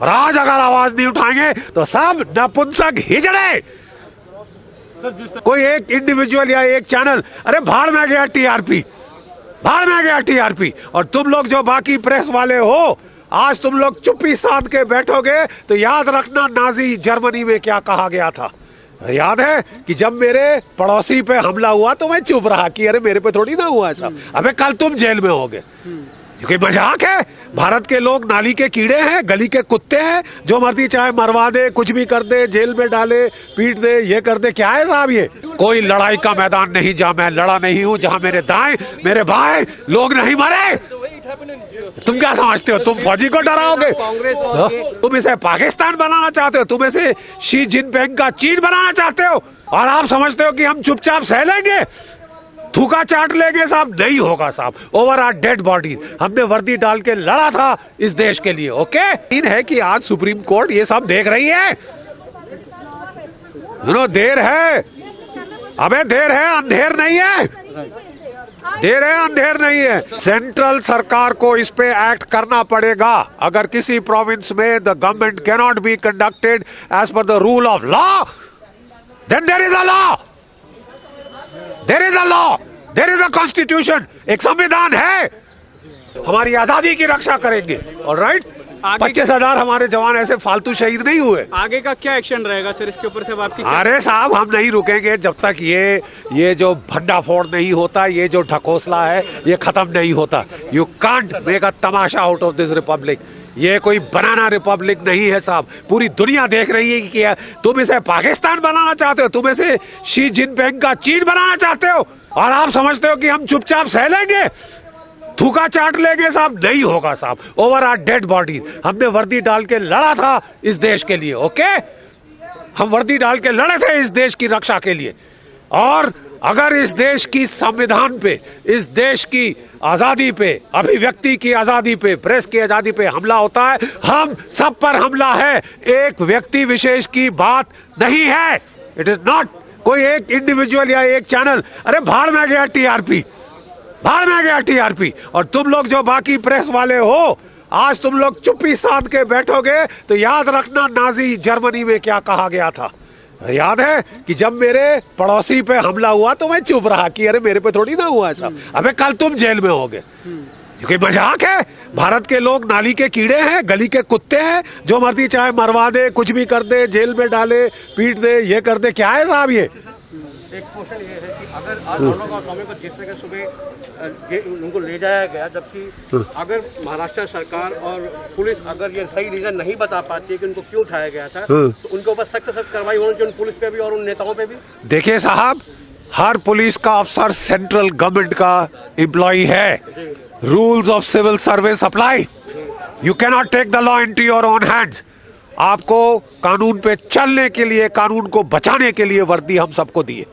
और आज अगर आवाज नहीं उठाएंगे तो सब नपुंसक हिजड़े। कोई एक इंडिविजुअल या एक चैनल, अरे भाड़ में गया टीआरपी, भाड़ में गया टीआरपी। और तुम लोग जो बाकी प्रेस वाले हो, आज तुम लोग चुप्पी साध के बैठोगे तो याद रखना नाजी जर्मनी में क्या कहा गया था। याद है कि जब मेरे पड़ोसी पे हमला हुआ तो मैं चुप रहा कि अरे मेरे पे थोड़ी ना हुआ ऐसा। अबे कल तुम जेल में होगे। क्योंकि मजाक है, भारत के लोग नाली के कीड़े हैं, गली के कुत्ते हैं, जो मर्जी चाहे मरवा दे, कुछ भी कर दे, जेल में डाले, पीट दे, ये कर दे। क्या है साहब ये? कोई लड़ाई का मैदान नहीं जहां मैं लड़ा नहीं हूं, जहां मेरे दाएं मेरे बाएं लोग नहीं मरे। तुम क्या समझते हो? तुम फौजी को डराओगे? तुम इसे पाकिस्तान बनाना चाहते हो? तुम इसे शी जिनपिंग का चीन बनाना चाहते हो? और आप समझते हो कि हम चुपचाप सह लेंगे, थूका चाट लेंगे? साहब नहीं होगा साहब। Over our dead bodies. हमने वर्दी डाल के लड़ा था इस देश के लिए। ओके, इन है कि आज सुप्रीम कोर्ट ये सब देख रही है। देर है, अबे देर है, अंधेर नहीं है। देर है, अंधेर नहीं है। सेंट्रल सरकार को इस पे एक्ट करना पड़ेगा। अगर किसी प्रोविंस में the government can not be conducted as per the rule of law, then there is a law, there is a law, there is a constitution. एक संविधान है, हमारी आजादी की रक्षा करेंगे। ऑलराइट, 25,000 हमारे जवान ऐसे फालतू शहीद नहीं हुए। आगे का क्या एक्शन रहेगा सर इसके ऊपर से आपकी? अरे साहब, हम नहीं रुकेंगे जब तक ये जो भंडाफोड़ नहीं होता, ये जो ढकोसला है, ये खत्म नहीं होता। You can't make a Tamasha out of this Republic. ये कोई बनाना रिपब्लिक नहीं है साहब। पूरी दुनिया देख रही है कि तुम इसे पाकिस्तान बनाना चाहते हो, तुम इसे शी जिनपिंग का चीन बनाना चाहते हो। और आप समझते हो कि हम चुपचाप सह लेंगे, थूका चाट लेंगे? साहब नहीं होगा साहब। Over our dead bodies. हमने वर्दी डाल के लड़ा था इस देश के लिए। ओके, हम वर्दी डाल के लड़े थे इस देश की रक्षा के लिए। और अगर इस देश की संविधान पे, इस देश की आजादी पे, अभिव्यक्ति की आजादी पे, प्रेस की आजादी पे हमला होता है, हम सब पर हमला है। एक व्यक्ति विशेष की बात नहीं है। इट इज नॉट कोई एक इंडिविजुअल या एक चैनल, अरे भाड़ में गया टीआरपी, भाड़ में गया टीआरपी। और तुम लोग जो बाकी प्रेस वाले हो, आज तुम लोग चुप्पी साध के बैठोगे तो याद रखना नाजी जर्मनी में क्या कहा गया था। याद है कि जब मेरे पड़ोसी पे हमला हुआ तो मैं चुप रहा कि अरे मेरे पे थोड़ी ना हुआ ऐसा। अबे कल तुम जेल में होगे। क्योंकि मजाक है, भारत के लोग नाली के कीड़े हैं, गली के कुत्ते हैं, जो मर्जी चाहे मरवा दे, कुछ भी कर दे, जेल में डाले, पीट दे, ये कर दे। क्या है साहब ये? एक क्वेश्चन ये है कि अगर आज दोनों का स्वामी को जिस तरह सुबह उनको ले जाया गया, जबकि अगर महाराष्ट्र सरकार और पुलिस अगर ये सही रीजन नहीं बता पाती है कि उनको क्यों उठाया गया था, तो उनके ऊपर सख्त कार्रवाई होनी चाहिए, उन पुलिस पे भी और उन नेताओं पे भी। देखिए साहब, हर पुलिस का अफसर सेंट्रल गवर्नमेंट का एम्प्लॉय है। Rules of civil service apply. You can not take the law into your own hands. आपको कानून पे चलने के लिए, कानून को बचाने के लिए वर्दी हम सबको दी है।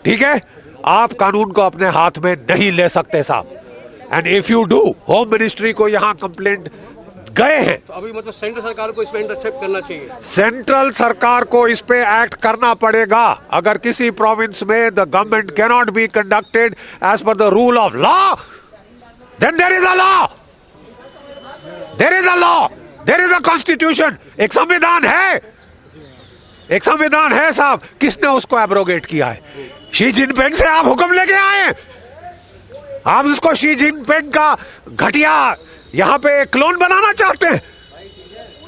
ठीक है, आप कानून को अपने हाथ में नहीं ले सकते साहब। And if you do, home ministry को यहाँ कंप्लेंट गए हैं। तो अभी मतलब सेंट्रल सरकार को इसमें इंटरसेप्ट करना चाहिए। सेंट्रल सरकार को इस पे एक्ट करना पड़ेगा। अगर किसी प्रोविंस में the government can not be conducted as per the rule of law, then there is a law, there is a law, there is a constitution. एक संविधान है, एक संविधान है साहब। किसने उसको एब्रोगेट किया है? शी जिनपिंग से आप हुक्म लेके आए। आप उसको शी जिनपिंग का घटिया यहां पे क्लोन बनाना चाहते हैं।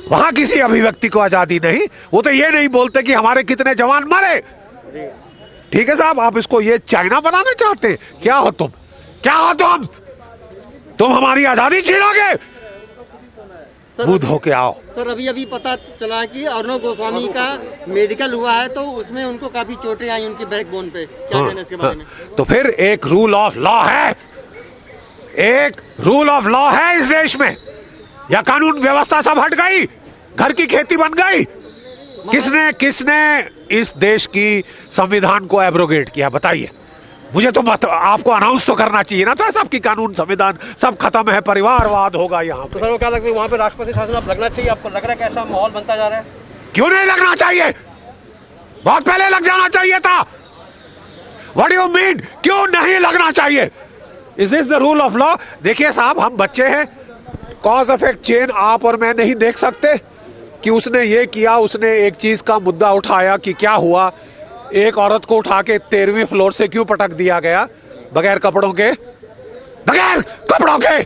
वहां किसी अभिव्यक्ति को आजादी नहीं। वो तो ये नहीं बोलते कि हमारे कितने जवान मरे। ठीक है साहब, आप इसको ये चाइना बनाना चाहते हैं। क्या हो तुम? क्या हो तुम? तुम हमारी आजादी छीनोगे? बुध होके आओ। सर, अभी पता चला कि अर्णव गोस्वामी का मेडिकल हुआ है, तो उसमें उनको काफी चोटें आई उनकी बैकबोन पे। क्या कहना है इसके बारे में? तो फिर एक रूल ऑफ लॉ है, एक रूल ऑफ लॉ है इस देश में, या कानून व्यवस्था सब हट गई, घर की खेती बन गई? किसने इस देश की संविधान को एब्रोगेट किया? बताइए मुझे। तो आपको अनाउंस तो करना चाहिए ना था सब की कानून संविधान सब खत्म है, परिवारवाद होगा यहाँ। तो सर क्या लगता है वहाँ पे राष्ट्रपति शासन अब लगना चाहिए? आपको लग रहा है कैसा माहौल बनता जा रहा है? क्यों नहीं लगना चाहिए? बहुत पहले लग जाना चाहिए था। What do you mean? क्यों नहीं लगना चाहिए? Is this the rule of law? देखिए साहब, हम बच्चे हैं, कॉज इफेक्ट चेन आप और मैं नहीं देख सकते। कि उसने ये किया, उसने एक चीज का मुद्दा उठाया कि क्या हुआ, एक औरत को उठा के 13वीं फ्लोर से क्यों पटक दिया गया बगैर कपड़ों के? बगैर कपड़ों के।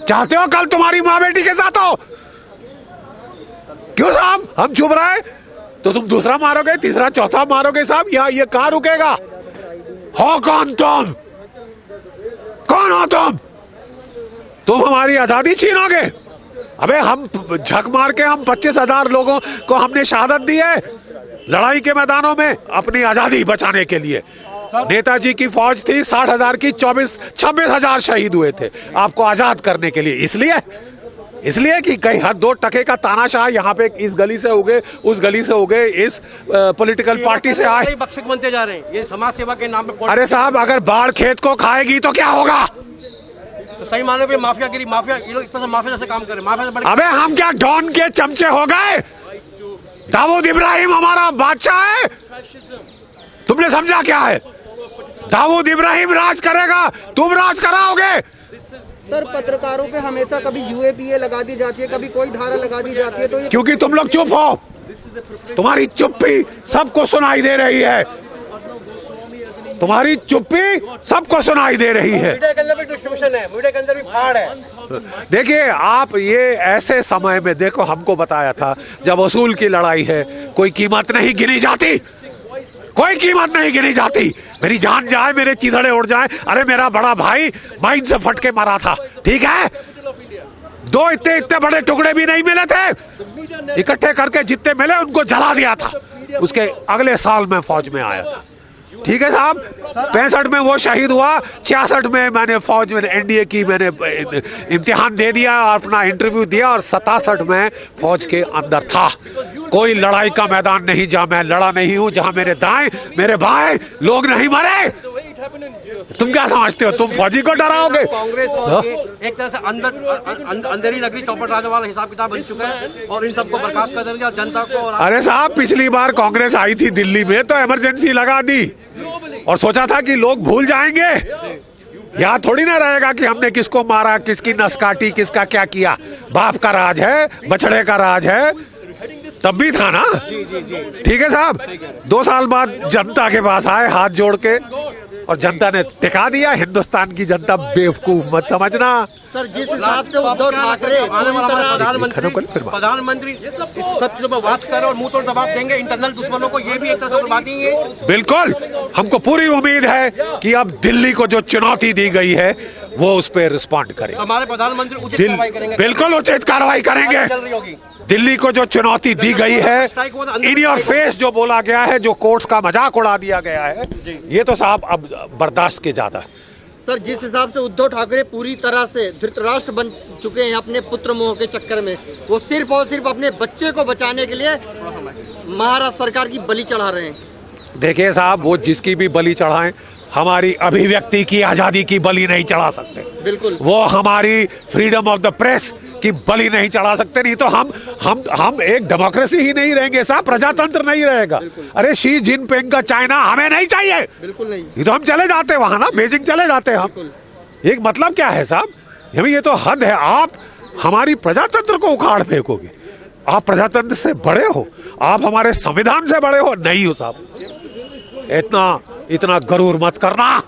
चाहते हो कल तुम्हारी माँ बेटी के साथ हो? क्यों साहब हम चुप रहे तो तुम दूसरा मारोगे, तीसरा, चौथा मारोगे साहब? ये कहां रुकेगा? हो कौन तुम? कौन हो तुम? तुम हमारी आजादी छीनोगे? अबे हम झक मार के हम 25,000 लोगों को हमने शहादत दी है लड़ाई के मैदानों में अपनी आजादी बचाने के लिए। नेताजी की फौज थी 60,000 की, 26,000 शहीद हुए थे आपको आजाद करने के लिए। इसलिए कि कहीं हर 2 टके का तानाशाह यहाँ पे इस गली से हो गए, उस गली से हो गए, इस पॉलिटिकल पार्टी से आए, बख्शिश बनते जा रहे हैं ये समाज सेवा के नाम पे। अरे साहब अगर बाढ़ खेत को खाएगी तो क्या होगा? तो सही माने पे माफियागिरी, माफिया ये लोग इस तरह माफिया जैसे काम कर रहे हैं। माफिया से बड़े अबे हम क्या डॉन के चमचे हो गए? दाऊद इब्राहिम हमारा बादशाह है, तुमने समझा क्या है? दाऊद इब्राहिम राज करेगा, तुम राज कराओगे? सर पत्रकारों पे हमेशा कभी यूएपीए लगा दी जाती है, कभी कोई धारा लगा दी जाती है, तो ये क्योंकि तुम लोग चुप हो, तुम्हारी चुप्पी सबको सुनाई दे रही है, तुम्हारी चुप्पी सबको सुनाई दे रही है। मीडिया के अंदर भी डिस्ट्रीब्यूशन है, मीडिया के अंदर भी फाड़ है। देखिए आप ये ऐसे समय में देखो, हमको बताया था जब असूल की लड़ाई है कोई कीमत नहीं गिनी जाती, कोई कीमत नहीं गिनी जाती। मेरी जान जाए, मेरे चीथड़े उड़ जाए, अरे मेरा बड़ा भाई माइन से फट के मरा था, ठीक है, 2 इतने बड़े टुकड़े भी नहीं मिले थे, इकट्ठे करके जितने मिले उनको जला दिया था, उसके अगले साल में फौज में आया था, ठीक है साहब। 65 में वो शहीद हुआ, 66 में मैंने फौज में एनडीए की मैंने इम्तिहान दे दिया, अपना इंटरव्यू दिया, और 67 में फौज के अंदर था। कोई लड़ाई का मैदान नहीं जहां मैं लड़ा नहीं हूं, जहां मेरे दाएं मेरे बाएं लोग नहीं मरे। तुम क्या समझते हो, तुम फौजी को डराओगे? कांग्रेस और एक तरह से अंदर ही नगरी चौपट राजा वाला हिसाब किताब बन चुका है, और इन सबको बर्खास्त कर देंगे और जनता को। अरे साहब पिछली बार कांग्रेस आई थी दिल्ली में तो इमरजेंसी लगा दी और सोचा था कि लोग भूल जाएंगे, यहाँ थोड़ी ना रहेगा कि हमने किसको मारा, किसकी नस काटी, किसका क्या किया। बाप का राज है, बछड़े का राज है, तब भी था ना, ठीक है साहब। 2 साल बाद जनता के पास आए हाथ जोड़ के, और जनता ने टिका दिया। हिंदुस्तान की जनता बेवकूफ मत समझना। सर जिस हिसाब से उद्धव ठाकरे प्रधानमंत्री सबसे बात कर और मुंह तोड़ जवाब देंगे इंटरनल दुश्मनों को, ये भी एक तरह से बात ही है। बिल्कुल, हमको पूरी उम्मीद है कि अब दिल्ली को जो चुनौती दी गई है वो उस पर रिस्पॉन्ड करे। हमारे प्रधानमंत्री उचित कार्रवाई करेंगे, बिल्कुल उचित कार्रवाई करेंगे। चल रही होगी दिल्ली को जो चुनौती दी गई है, इन योर फेस जो बोला गया है, जो कोर्ट्स का मजाक उड़ा दिया गया है, ये तो साहब अब बर्दाश्त के ज्यादा है। सर जिस हिसाब से उद्धव ठाकरे पूरी तरह से धृतराष्ट्र बन चुके हैं अपने पुत्र मोह के चक्कर में, वो सिर्फ और सिर्फ अपने बच्चे को बचाने के लिए महाराष्ट्र सरकार की बलि चढ़ा रहे हैं। देखिए साहब, वो जिसकी भी बलि चढ़ाएं, हमारी अभिव्यक्ति की आजादी की बलि नहीं चढ़ा सकते। बिल्कुल, वो हमारी फ्रीडम ऑफ द प्रेस की बलि नहीं चढ़ा सकते। नहीं तो हम एक डेमोक्रेसी ही नहीं रहेंगे साहब, प्रजातंत्र नहीं रहेगा। अरे शी जिनपिंग का चाइना हमें नहीं चाहिए, बिल्कुल नहीं। ये तो हम चले जाते वहां ना, बीजिंग चले जाते हम। एक मतलब क्या है साहब, ये तो हद है। आप हमारी प्रजातंत्र को उखाड़ फेंकोगे। आप प्रजातंत्र से बड़े हो, आप हमारे संविधान से बड़े हो नहीं हो साहब। इतना गरूर मत करना,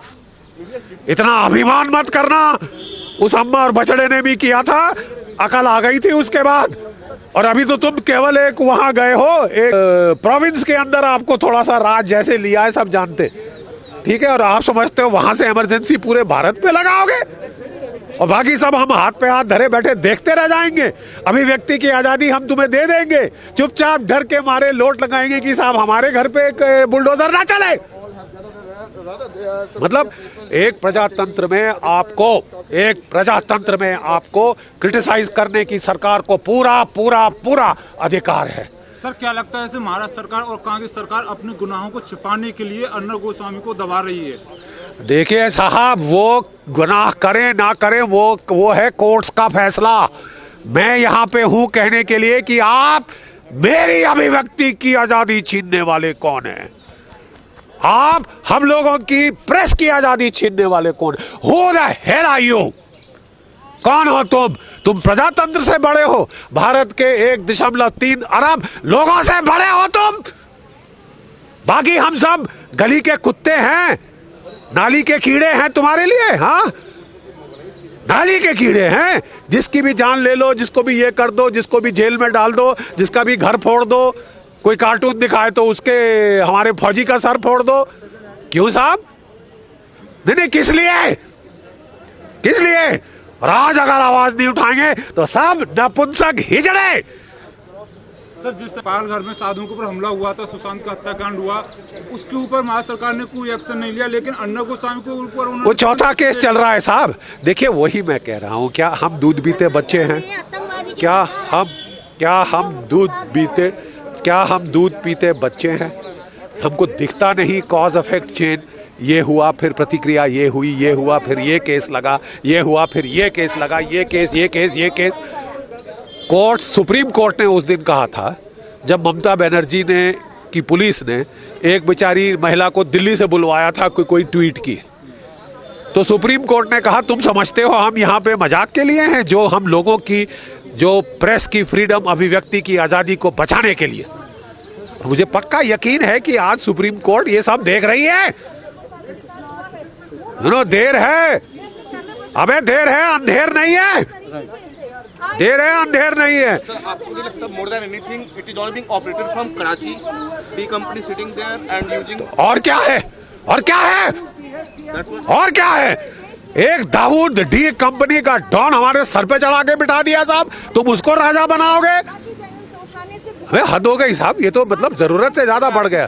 इतना अभिमान मत करना। उस अम्मा और बछड़े ने भी किया था, अकल आ गई थी उसके बाद। और अभी तो तुम केवल एक वहां गए हो, एक प्रोविंस के अंदर आपको थोड़ा सा राज जैसे लिया है, सब जानते, ठीक है। और आप समझते हो वहां से इमरजेंसी पूरे भारत पे लगाओगे, और बाकी सब हम हाथ पे हाथ धरे बैठे देखते रह जाएंगे। अभिव्यक्ति की आजादी हम तुम्हें दे देंगे, चुपचाप डर के मारे लोट लगाएंगे कि साहब हमारे घर पे एक बुलडोजर ना चले। मतलब एक प्रजातंत्र में आपको क्रिटिसाइज करने की सरकार को पूरा पूरा पूरा अधिकार है। सर क्या लगता है ऐसे महाराष्ट्र सरकार और कांग्रेस सरकार अपने गुनाहों को छिपाने के लिए अर्नब गोस्वामी को दबा रही है? देखिए साहब, वो गुनाह करें ना करें वो है कोर्ट्स का फैसला। मैं यहाँ पे हूँ कहने के लिए कि आप मेरी अभिव्यक्ति की आजादी छीनने वाले कौन है? आप हम लोगों की प्रेस की आजादी छीनने वाले कौन? Who the hell are you? कौन हो तुम प्रजातंत्र से बड़े हो, भारत के 1.3 अरब लोगों से बड़े हो तुम। बाकी हम सब गली के कुत्ते हैं, नाली के कीड़े हैं तुम्हारे लिए। हाँ, नाली के कीड़े हैं, जिसकी भी जान ले लो, जिसको भी ये कर दो, जिसको भी जेल में डाल दो, जिसका भी घर फोड़ दो, कोई कार्टून दिखाए तो उसके हमारे फौजी का सर फोड़ दो। क्यों साहब? नहीं, किस लिए? किस लिए? और आज अगर आवाज नहीं उठाएंगे तो सब नपुंसक हिजड़े। सर, जिस पाल घर में साधुओं के ऊपर हमला हुआ था, सुशांत का हत्याकांड हुआ, उसके ऊपर महाराष्ट्र सरकार ने कोई एक्शन नहीं लिया, लेकिन अर्णब गोस्वामी के ऊपर वो चौथा केस चल रहा है साहब। देखिए, वही मैं कह रहा हूँ, क्या हम दूध पीते बच्चे हैं? क्या हम दूध पीते बच्चे हैं? हमको दिखता नहीं कॉज इफेक्ट चेन? ये हुआ फिर प्रतिक्रिया ये हुई, ये हुआ फिर ये केस लगा, ये हुआ फिर ये केस लगा, ये केस। कोर्ट, सुप्रीम कोर्ट ने उस दिन कहा था जब ममता बनर्जी ने की पुलिस ने एक बेचारी महिला को दिल्ली से बुलवाया था, कोई ट्वीट की, तो सुप्रीम कोर्ट ने कहा तुम समझते हो हम यहाँ पे मजाक के लिए हैं? जो हम लोगों की, जो प्रेस की फ्रीडम, अभिव्यक्ति की आज़ादी को बचाने के लिए। मुझे पक्का यकीन है कि आज सुप्रीम कोर्ट ये सब देख रही है। देर है, अबे देर है, अंधेर नहीं है। देर है, अंधेर नहीं है। सर, आपको नहीं लगता more than anything it is all being operated from Karachi, D company sitting there and using? और क्या है? एक दाऊद डी कंपनी का डॉन हमारे सर पे चढ़ा के बिठा दिया साहब, तुम उसको राजा बनाओगे? हद हो गई साहब, ये तो मतलब जरूरत से ज्यादा बढ़ गया।